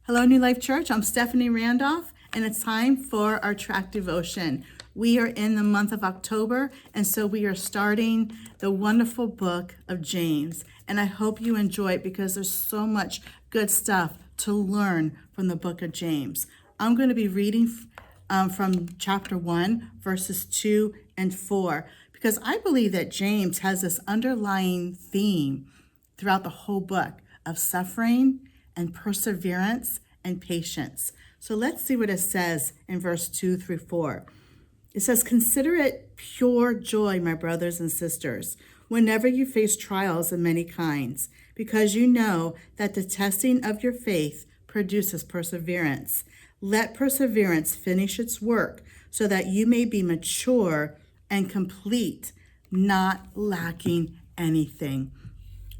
Hello, New Life Church. I'm Stephanie Randolph, and it's time for our TRAC devotion. We are in the month of October, and so we are starting the wonderful book of James. And I hope you enjoy it because there's so much good stuff to learn from the book of James. I'm going to be reading from chapter 1, verses 2 and 4, because I believe that James has this underlying theme throughout the whole book of suffering and perseverance and patience. So let's see what it says in verse 2 through 4. It says, "Consider it pure joy, my brothers and sisters, whenever you face trials of many kinds, because you know that the testing of your faith produces perseverance. Let perseverance finish its work, so that you may be mature and complete, not lacking anything."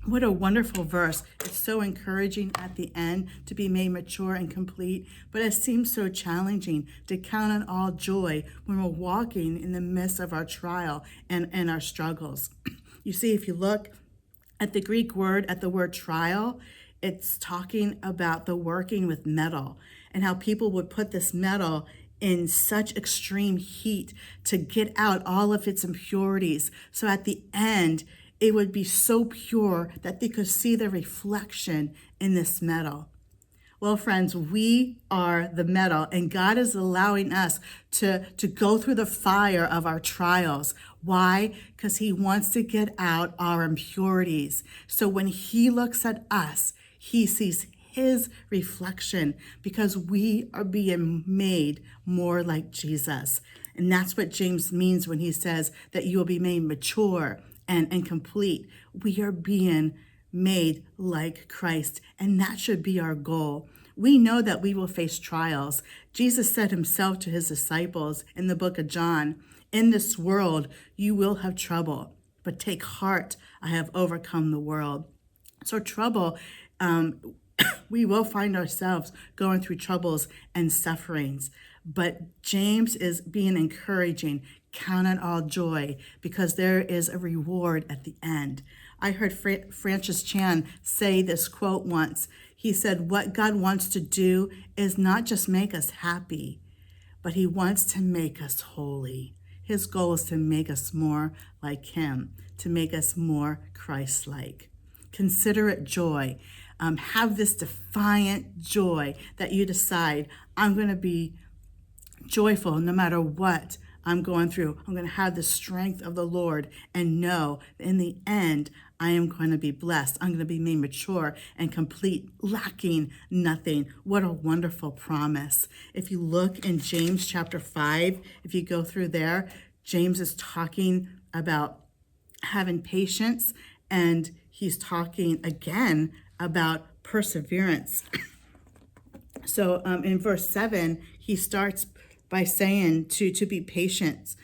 What a wonderful verse. It's so encouraging at the end to be made mature and complete, but it seems so challenging to count on all joy when we're walking in the midst of our trial and our struggles. You see, if you look at the Greek word, at the word trial, it's talking about the working with metal and how people would put this metal in such extreme heat to get out all of its impurities. So at the end, it would be so pure that they could see the reflection in this metal. Well, friends, we are the metal, and God is allowing us to go through the fire of our trials. Why? Because He wants to get out our impurities. So when He looks at us, He sees His reflection because we are being made more like Jesus. And that's what James means when he says that you will be made mature and complete. We are being made like Christ, and that should be our goal. We know that we will face trials. Jesus said Himself to His disciples in the book of John, "In this world you will have trouble, but take heart, I have overcome the world." So trouble, we will find ourselves going through troubles and sufferings. But James is being encouraging. Count it all joy because there is a reward at the end. I heard Francis Chan say this quote once. He said, "What God wants to do is not just make us happy, but He wants to make us holy." His goal is to make us more like Him, to make us more Christ-like. Consider it joy. Have this defiant joy that you decide, I'm going to be joyful no matter what I'm going through. I'm going to have the strength of the Lord and know that in the end, I am going to be blessed. I'm going to be made mature and complete, lacking nothing. What a wonderful promise. If you look in James chapter 5, if you go through there, James is talking about having patience, and he's talking again about perseverance. So in verse 7, he starts by saying to be patient.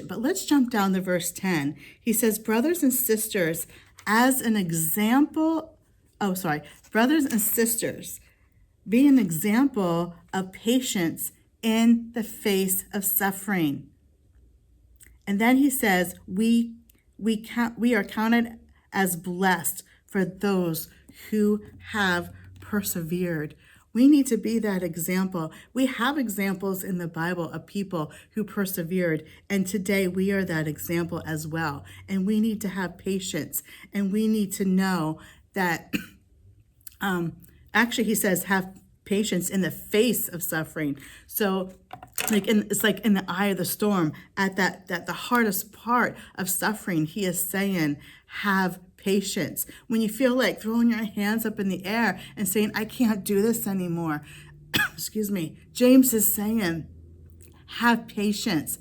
But let's jump down to verse 10. He says, brothers and sisters, brothers and sisters, be an example of patience in the face of suffering. And then he says, we are counted as blessed for those who have persevered. We need to be that example. We have examples in the Bible of people who persevered, and today we are that example as well. And we need to have patience, and we need to know that, actually he says, have patience in the face of suffering. So it's like in the eye of the storm, at the hardest part of suffering, he is saying, have patience. When you feel like throwing your hands up in the air and saying, I can't do this anymore. Excuse me. James is saying, have patience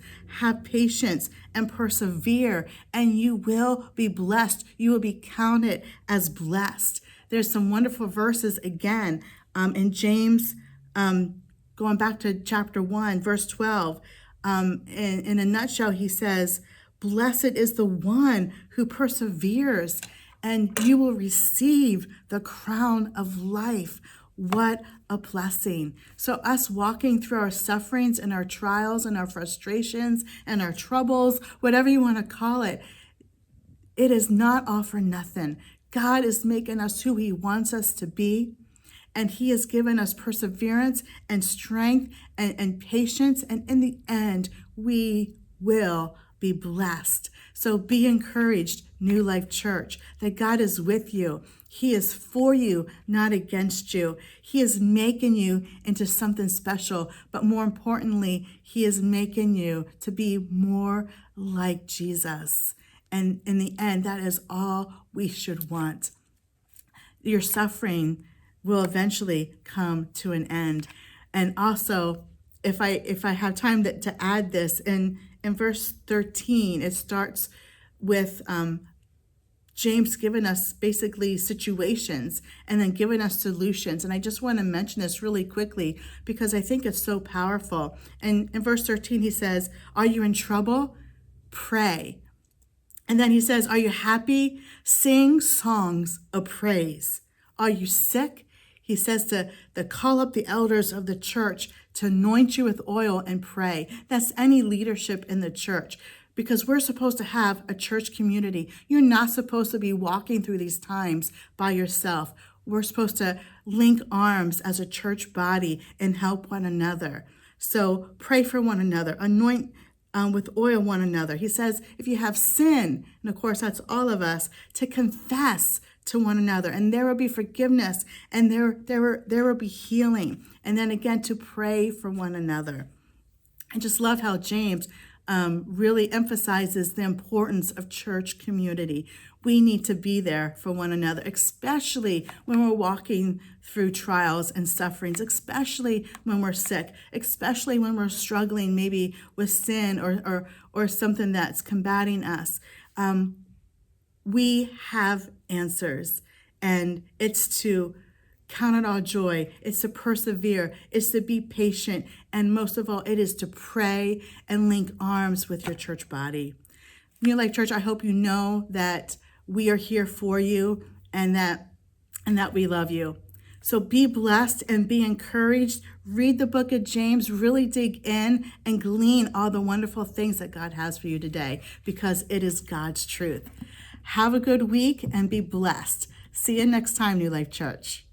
and persevere, and you will be blessed. You will be counted as blessed. There's some wonderful verses again in James, going back to chapter 1, verse 12. In a nutshell, he says, blessed is the one who perseveres, and you will receive the crown of life. What a blessing. So us walking through our sufferings and our trials and our frustrations and our troubles, whatever you want to call it, it is not all for nothing. God is making us who He wants us to be. And he has given us perseverance and strength and patience. And in the end, we will be blessed. So be encouraged, New Life Church, that God is with you. He is for you, not against you. He is making you into something special. But more importantly, he is making you to be more like Jesus. And in the end, that is all we should want. Your suffering will eventually come to an end. And also, if I have time to add this, in verse 13, it starts with James giving us basically situations and then giving us solutions. And I just want to mention this really quickly because I think it's so powerful. And in verse 13, he says, are you in trouble? Pray. And then he says, are you happy? Sing songs of praise. Are you sick? He says to call up the elders of the church to anoint you with oil and pray. That's any leadership in the church, because we're supposed to have a church community. You're not supposed to be walking through these times by yourself. We're supposed to link arms as a church body and help one another. So pray for one another, anoint with oil one another. He says, if you have sin, and of course that's all of us, to confess to one another, and there will be forgiveness, and there will be healing. And then again, to pray for one another. I just love how James really emphasizes the importance of church community. We need to be there for one another, especially when we're walking through trials and sufferings, especially when we're sick, especially when we're struggling maybe with sin or something that's combating us. We have answers, and it's to count it all joy. It's to persevere. It's to be patient. And most of all, it is to pray and link arms with your church body. New Life Church, I hope you know that we are here for you and that we love you. So be blessed and be encouraged. Read the book of James, really dig in and glean all the wonderful things that God has for you today, because it is God's truth. Have a good week and be blessed. See you next time, New Life Church.